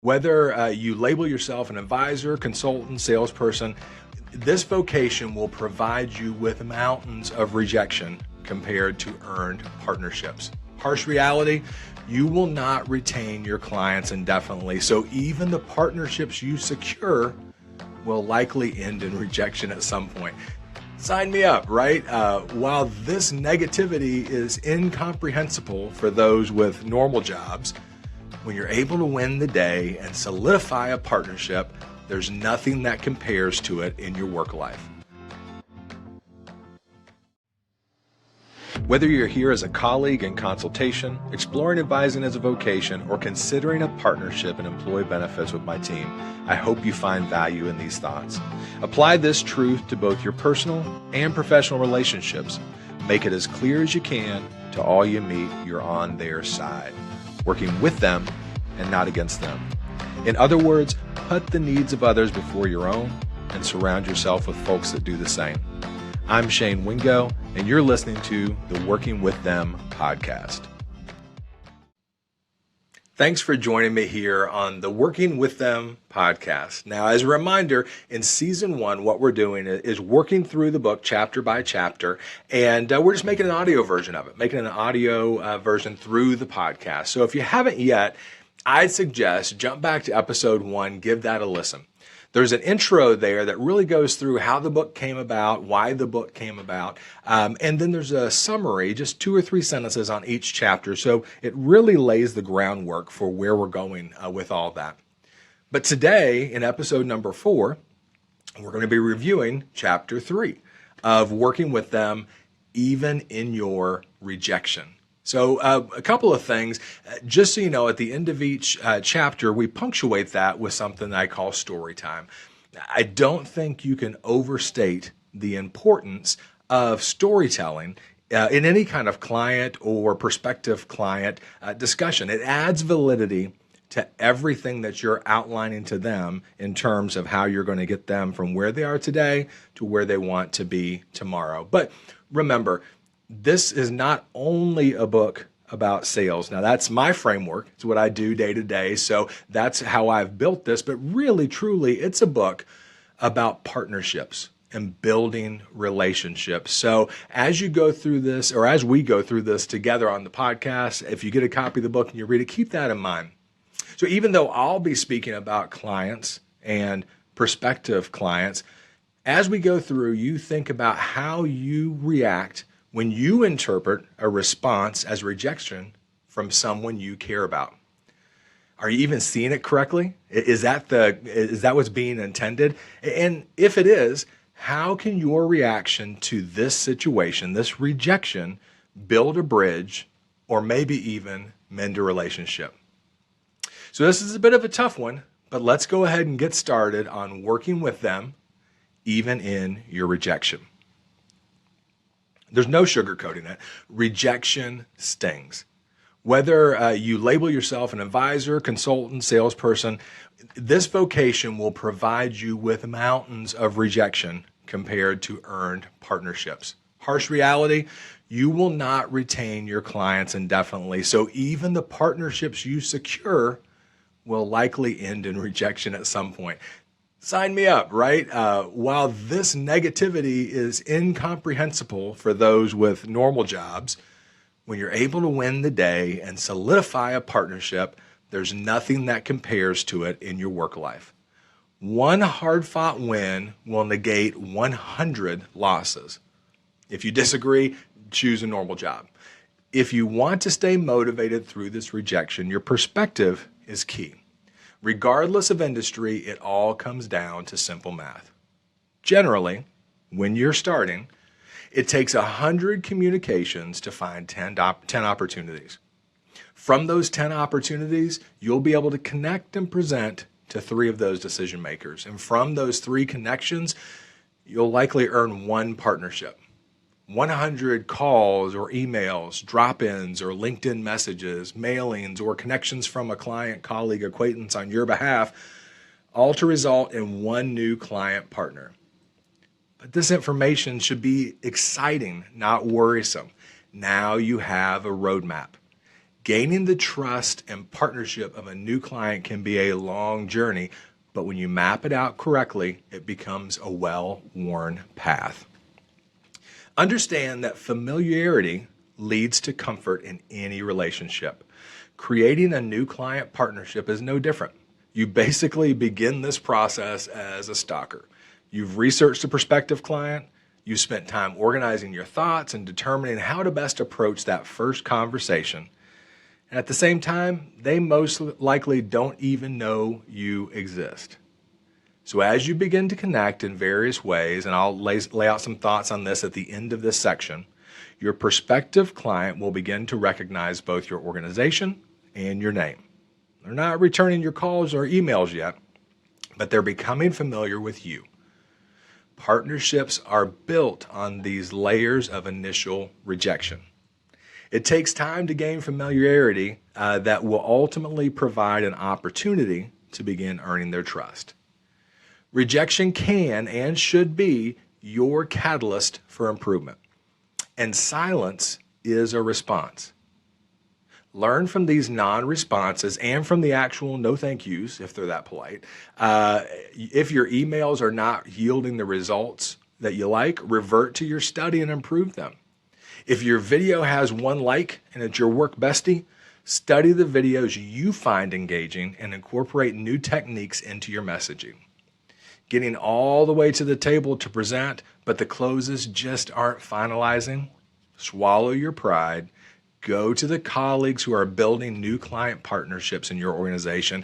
Whether you label yourself an advisor, consultant, salesperson, this vocation will provide you with mountains of rejection compared to earned partnerships. Harsh reality, you will not retain your clients indefinitely, so even the partnerships you secure will likely end in rejection at some point. Sign me up, right? While this negativity is incomprehensible for those with normal jobs, when you're able to win the day and solidify a partnership, there's nothing that compares to it in your work life. Whether you're here as a colleague in consultation, exploring advising as a vocation, or considering a partnership in employee benefits with my team, I hope you find value in these thoughts. Apply this truth to both your personal and professional relationships. Make it as clear as you can to all you meet you're on their side, working with them and not against them. In other words, put the needs of others before your own and surround yourself with folks that do the same. I'm Shane Wingo, and you're listening to the Working With Them podcast. Thanks for joining me here on the Working With Them podcast. Now, as a reminder, in season 1, what we're doing is working through the book chapter by chapter, and we're just making an audio version of it, making an audio version through the podcast. So if you haven't yet, I'd suggest jump back to episode 1, give that a listen. There's an intro there that really goes through how the book came about, why the book came about, and then there's a summary, just 2 or 3 sentences on each chapter. So it really lays the groundwork for where we're going with all that. But today, in episode number 4, we're going to be reviewing chapter 3 of Working With Them, Even in Your Rejection. So a couple of things, just so you know, at the end of each chapter, we punctuate that with something I call story time. I don't think you can overstate the importance of storytelling in any kind of client or prospective client discussion. It adds validity to everything that you're outlining to them in terms of how you're going to get them from where they are today to where they want to be tomorrow. But remember, this is not only a book about sales. Now, that's my framework. It's what I do day to day. So that's how I've built this. But really, truly, it's a book about partnerships and building relationships. So as you go through this, or as we go through this together on the podcast, if you get a copy of the book and you read it, keep that in mind. So even though I'll be speaking about clients and prospective clients, as we go through, you think about how you react when you interpret a response as rejection from someone you care about. Are you even seeing it correctly? Is that what's being intended? And if it is, how can your reaction to this situation, this rejection, build a bridge or maybe even mend a relationship? So this is a bit of a tough one, but let's go ahead and get started on working with them, even in your rejection. There's no sugarcoating it. Rejection stings. Whether you label yourself an advisor, consultant, salesperson, this vocation will provide you with mountains of rejection compared to earned partnerships. Harsh reality, you will not retain your clients indefinitely, so even the partnerships you secure will likely end in rejection at some point. Sign me up, right? While this negativity is incomprehensible for those with normal jobs, when you're able to win the day and solidify a partnership, there's nothing that compares to it in your work life. One hard-fought win will negate 100 losses. If you disagree, choose a normal job. If you want to stay motivated through this rejection, your perspective is key. Regardless of industry, it all comes down to simple math. Generally, when you're starting, it takes 100 communications to find 10 opportunities. From those 10 opportunities, you'll be able to connect and present to 3 of those decision makers. And from those 3 connections, you'll likely earn 1 partnership. 100 calls or emails, drop-ins or LinkedIn messages, mailings or connections from a client, colleague, acquaintance on your behalf, all to result in 1 new client partner. But this information should be exciting, not worrisome. Now you have a roadmap. Gaining the trust and partnership of a new client can be a long journey, but when you map it out correctly, it becomes a well-worn path. Understand that familiarity leads to comfort in any relationship. Creating a new client partnership is no different. You basically begin this process as a stalker. You've researched a prospective client, you've spent time organizing your thoughts and determining how to best approach that first conversation. And at the same time, they most likely don't even know you exist. So as you begin to connect in various ways, and I'll lay out some thoughts on this at the end of this section, your prospective client will begin to recognize both your organization and your name. They're not returning your calls or emails yet, but they're becoming familiar with you. Partnerships are built on these layers of initial rejection. It takes time to gain familiarity that will ultimately provide an opportunity to begin earning their trust. Rejection can and should be your catalyst for improvement, and silence is a response. Learn from these non-responses and from the actual no thank yous, if they're that polite. If your emails are not yielding the results that you like, revert to your study and improve them. If your video has one like and it's your work bestie, study the videos you find engaging and incorporate new techniques into your messaging. Getting all the way to the table to present, but the closes just aren't finalizing? Swallow your pride. Go to the colleagues who are building new client partnerships in your organization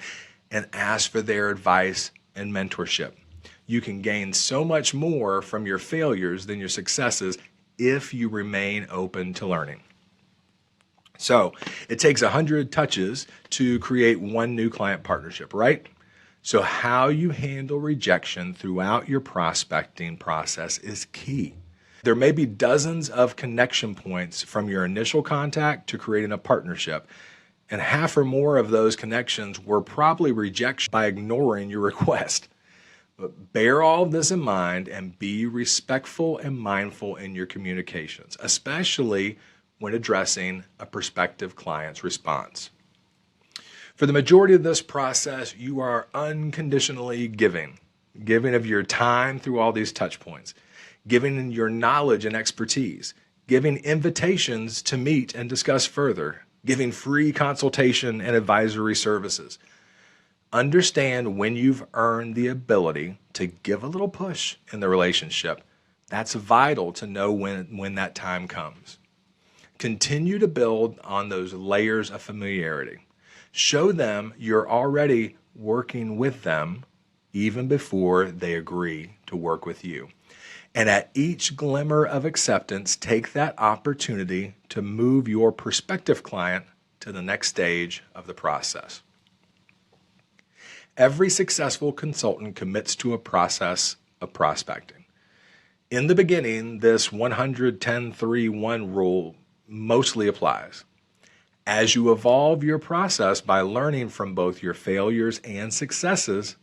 and ask for their advice and mentorship. You can gain so much more from your failures than your successes if you remain open to learning. So it takes 100 touches to create one new client partnership, right? So how you handle rejection throughout your prospecting process is key. There may be dozens of connection points from your initial contact to creating a partnership, and half or more of those connections were probably rejection by ignoring your request. But bear all of this in mind and be respectful and mindful in your communications, especially when addressing a prospective client's response. For the majority of this process, you are unconditionally giving of your time through all these touch points, giving your knowledge and expertise, giving invitations to meet and discuss further, giving free consultation and advisory services. Understand when you've earned the ability to give a little push in the relationship. That's vital to know when that time comes. Continue to build on those layers of familiarity. Show them you're already working with them even before they agree to work with you. And at each glimmer of acceptance, take that opportunity to move your prospective client to the next stage of the process. Every successful consultant commits to a process of prospecting. In the beginning, this 110-3-1 rule mostly applies. As you evolve your process by learning from both your failures and successes,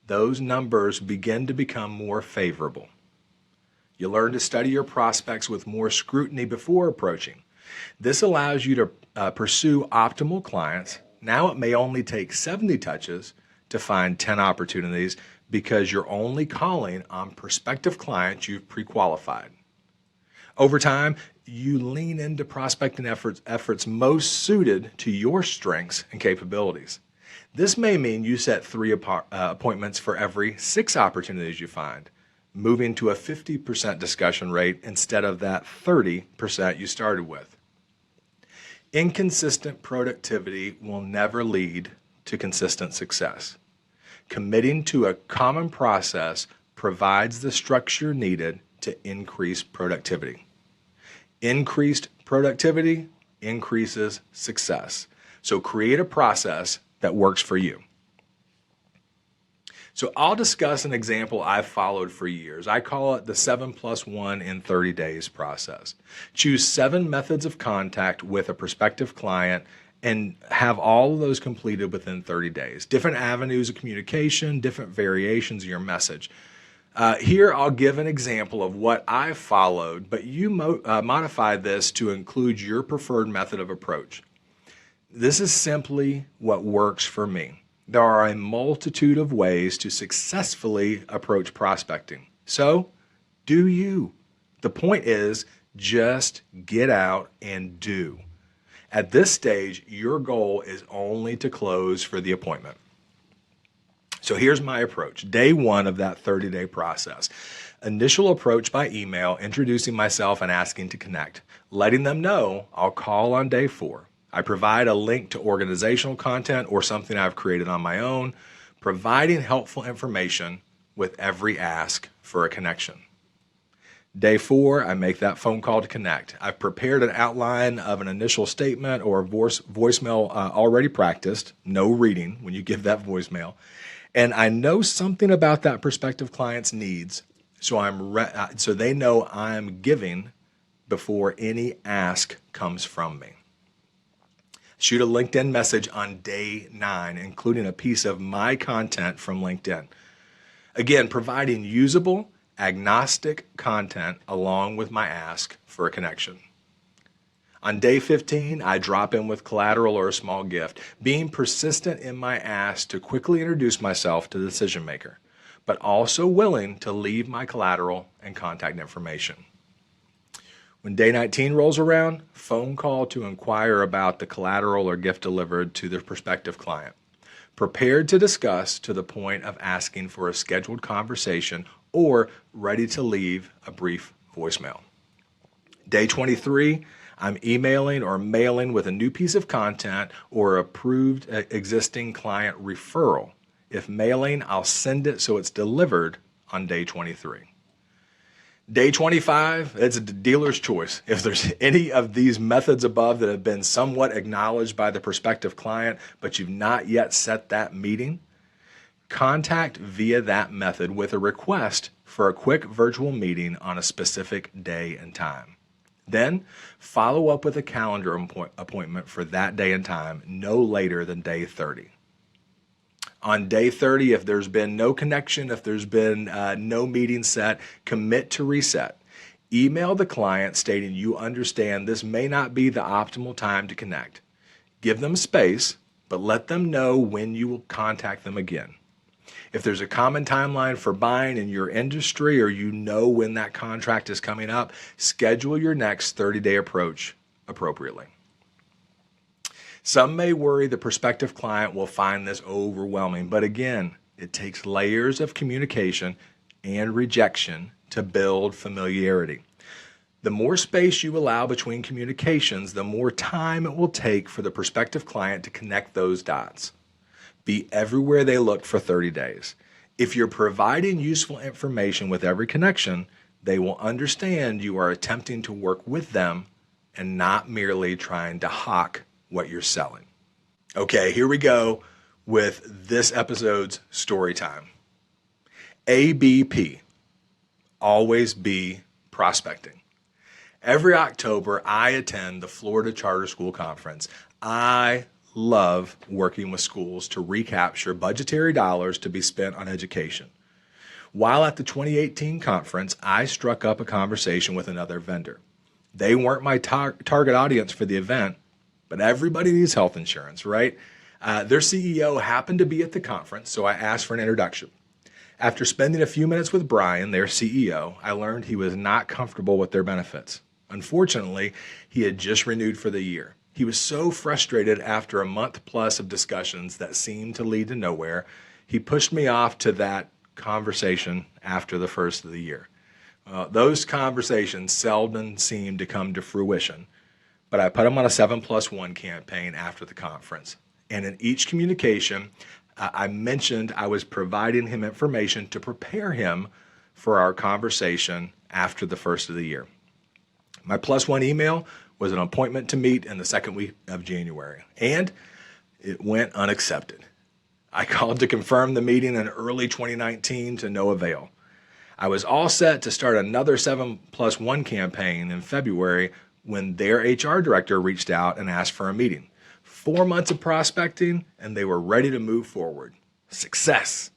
those numbers begin to become more favorable. You learn to study your prospects with more scrutiny before approaching. This allows you to pursue optimal clients. Now it may only take 70 touches to find 10 opportunities because you're only calling on prospective clients you've pre-qualified. Over time, you lean into prospecting efforts most suited to your strengths and capabilities. This may mean you set 3 appointments for every 6 opportunities you find, moving to a 50% discussion rate instead of that 30% you started with. Inconsistent productivity will never lead to consistent success. Committing to a common process provides the structure needed to increase productivity. Increased productivity increases success. So create a process that works for you. So I'll discuss an example I've followed for years. I call it the 7+1 in 30 days process. Choose 7 methods of contact with a prospective client and have all of those completed within 30 days. Different avenues of communication, different variations of your message. Here I'll give an example of what I followed, but you modify this to include your preferred method of approach. This is simply what works for me. There are a multitude of ways to successfully approach prospecting. So, do you. The point is, just get out and do. At this stage, your goal is only to close for the appointment. So here's my approach. Day 1 of that 30-day process. Initial approach by email, introducing myself and asking to connect. Letting them know I'll call on day 4. I provide a link to organizational content or something I've created on my own, providing helpful information with every ask for a connection. Day 4, I make that phone call to connect. I've prepared an outline of an initial statement or voicemail already practiced, no reading when you give that voicemail. And I know something about that prospective client's needs, so they know I'm giving before any ask comes from me. Shoot a LinkedIn message on day 9, including a piece of my content from LinkedIn. Again, providing usable, agnostic content along with my ask for a connection. On day 15, I drop in with collateral or a small gift, being persistent in my ask to quickly introduce myself to the decision maker, but also willing to leave my collateral and contact information. When day 19 rolls around, phone call to inquire about the collateral or gift delivered to the prospective client. Prepared to discuss to the point of asking for a scheduled conversation or ready to leave a brief voicemail. Day 23, I'm emailing or mailing with a new piece of content or approved existing client referral. If mailing, I'll send it so it's delivered on day 23. Day 25, it's a dealer's choice. If there's any of these methods above that have been somewhat acknowledged by the prospective client, but you've not yet set that meeting, contact via that method with a request for a quick virtual meeting on a specific day and time. Then follow up with a calendar appointment for that day and time, no later than day 30. On day 30, if there's been no connection, if there's been no meeting set, commit to reset. Email the client stating you understand this may not be the optimal time to connect. Give them space, but let them know when you will contact them again. If there's a common timeline for buying in your industry or you know when that contract is coming up, schedule your next 30-day approach appropriately. Some may worry the prospective client will find this overwhelming, but again, it takes layers of communication and rejection to build familiarity. The more space you allow between communications, the more time it will take for the prospective client to connect those dots. Be everywhere they look for 30 days. If you're providing useful information with every connection, they will understand you are attempting to work with them and not merely trying to hawk what you're selling. Okay, here we go with this episode's story time. ABP, always be prospecting. Every October, I attend the Florida Charter School Conference. I love working with schools to recapture budgetary dollars to be spent on education. While at the 2018 conference, I struck up a conversation with another vendor. They weren't my target audience for the event, but everybody needs health insurance, right? Their CEO happened to be at the conference, so I asked for an introduction. After spending a few minutes with Brian, their CEO, I learned he was not comfortable with their benefits. Unfortunately, he had just renewed for the year. He was so frustrated after a month plus of discussions that seemed to lead to nowhere, he pushed me off to that conversation after the first of the year. Those conversations seldom seem to come to fruition, but I put him on a 7+1 campaign after the conference. And in each communication, I mentioned I was providing him information to prepare him for our conversation after the first of the year. My +1 email was an appointment to meet in the second week of January, and it went unaccepted. I called to confirm the meeting in early 2019 to no avail. I was all set to start another 7+1 campaign in February when their HR director reached out and asked for a meeting. 4 months of prospecting, and they were ready to move forward. Success.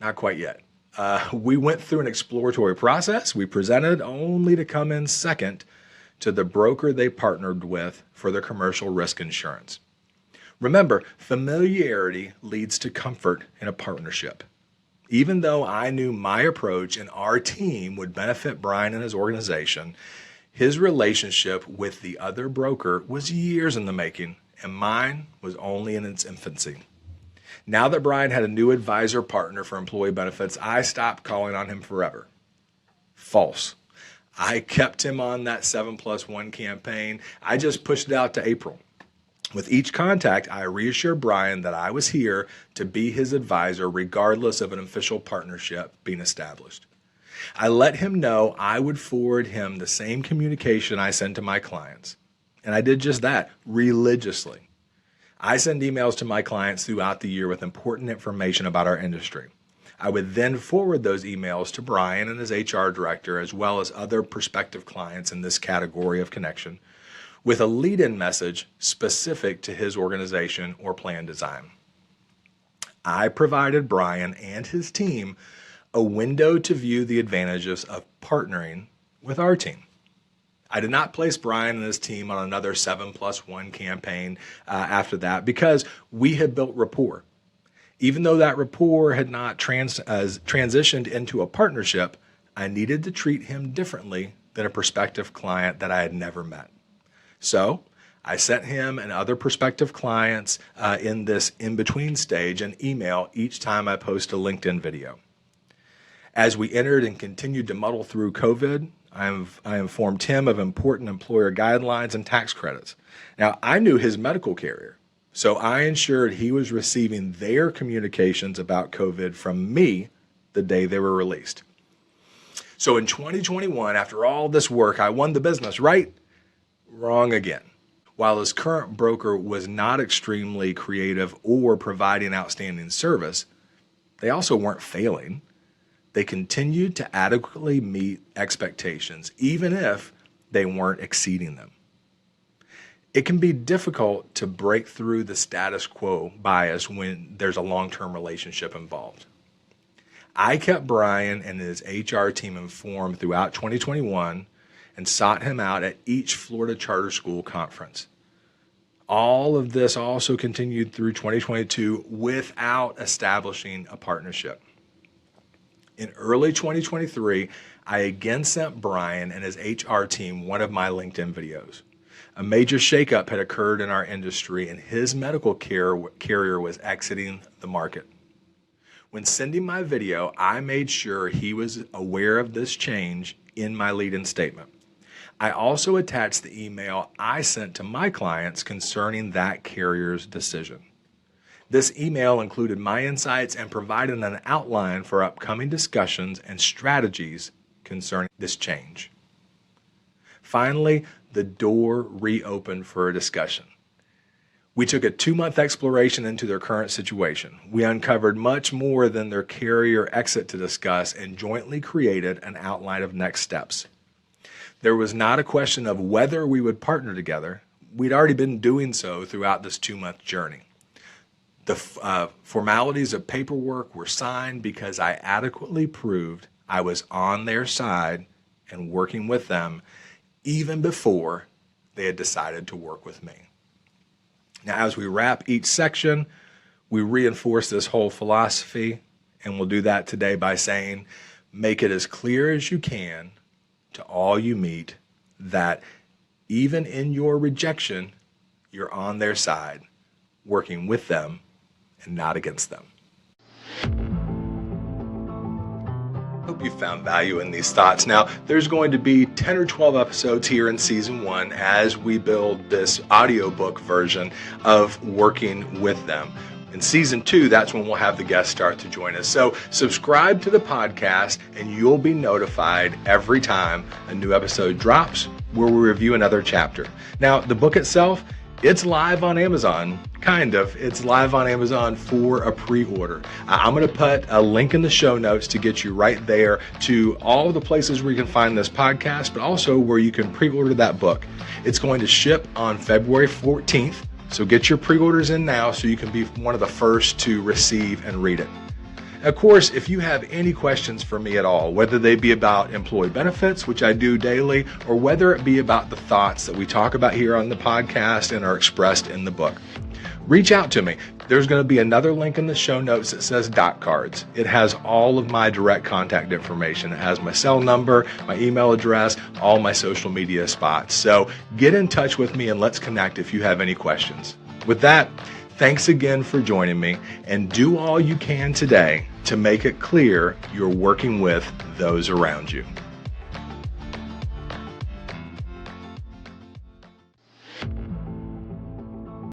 Not quite yet. We went through an exploratory process. We presented only to come in second to the broker they partnered with for their commercial risk insurance. Remember, familiarity leads to comfort in a partnership. Even though I knew my approach and our team would benefit Brian and his organization, his relationship with the other broker was years in the making, and mine was only in its infancy. Now that Brian had a new advisor partner for employee benefits, I stopped calling on him forever. False. I kept him on that 7+1 campaign. I just pushed it out to April. With each contact, I reassured Brian that I was here to be his advisor regardless of an official partnership being established. I let him know I would forward him the same communication I send to my clients. And I did just that, religiously. I send emails to my clients throughout the year with important information about our industry. I would then forward those emails to Brian and his HR director, as well as other prospective clients in this category of connection, with a lead-in message specific to his organization or plan design. I provided Brian and his team a window to view the advantages of partnering with our team. I did not place Brian and his team on another 7+1 campaign after that because we had built rapport. Even though that rapport had not transitioned into a partnership, I needed to treat him differently than a prospective client that I had never met. So I sent him and other prospective clients in this in-between stage an email each time I post a LinkedIn video. As we entered and continued to muddle through COVID, I informed him of important employer guidelines and tax credits. Now, I knew his medical carrier, so I ensured he was receiving their communications about COVID from me the day they were released. So in 2021, after all this work, I won the business, right? Wrong again. While his current broker was not extremely creative or providing outstanding service, they also weren't failing. They continued to adequately meet expectations, even if they weren't exceeding them. It can be difficult to break through the status quo bias when there's a long-term relationship involved. I kept Brian and his HR team informed throughout 2021 and sought him out at each Florida Charter School conference. All of this also continued through 2022 without establishing a partnership. In early 2023, I again sent Brian and his HR team one of my LinkedIn videos. A major shakeup had occurred in our industry and his medical carrier was exiting the market. When sending my video, I made sure he was aware of this change in my lead-in statement. I also attached the email I sent to my clients concerning that carrier's decision. This email included my insights and provided an outline for upcoming discussions and strategies concerning this change. Finally, the door reopened for a discussion. We took a 2-month exploration into their current situation. We uncovered much more than their carrier exit to discuss and jointly created an outline of next steps. There was not a question of whether we would partner together. We'd already been doing so throughout this 2-month journey. The formalities of paperwork were signed because I adequately proved I was on their side and working with them even before they had decided to work with me. Now, as we wrap each section, we reinforce this whole philosophy, and we'll do that today by saying, make it as clear as you can to all you meet that even in your rejection, you're on their side, working with them and not against them. Hope you found value in these thoughts. Now, there's going to be 10 or 12 episodes here in season 1 as we build this audiobook version of Working with Them. In season 2, that's when we'll have the guests start to join us. So subscribe to the podcast and you'll be notified every time a new episode drops where we review another chapter. Now, the book itself, it's live on Amazon, kind of. It's live on Amazon for a pre-order. I'm going to put a link in the show notes to get you right there to all the places where you can find this podcast, but also where you can pre-order that book. It's going to ship on February 14th, so get your pre-orders in now so you can be one of the first to receive and read it. Of course, if you have any questions for me at all, whether they be about employee benefits, which I do daily, or whether it be about the thoughts that we talk about here on the podcast and are expressed in the book, reach out to me. There's going to be another link in the show notes that says Dot Cards. It has all of my direct contact information. It has my cell number, my email address, all my social media spots. So get in touch with me and let's connect if you have any questions. With that, thanks again for joining me, and do all you can today to make it clear you're working with those around you.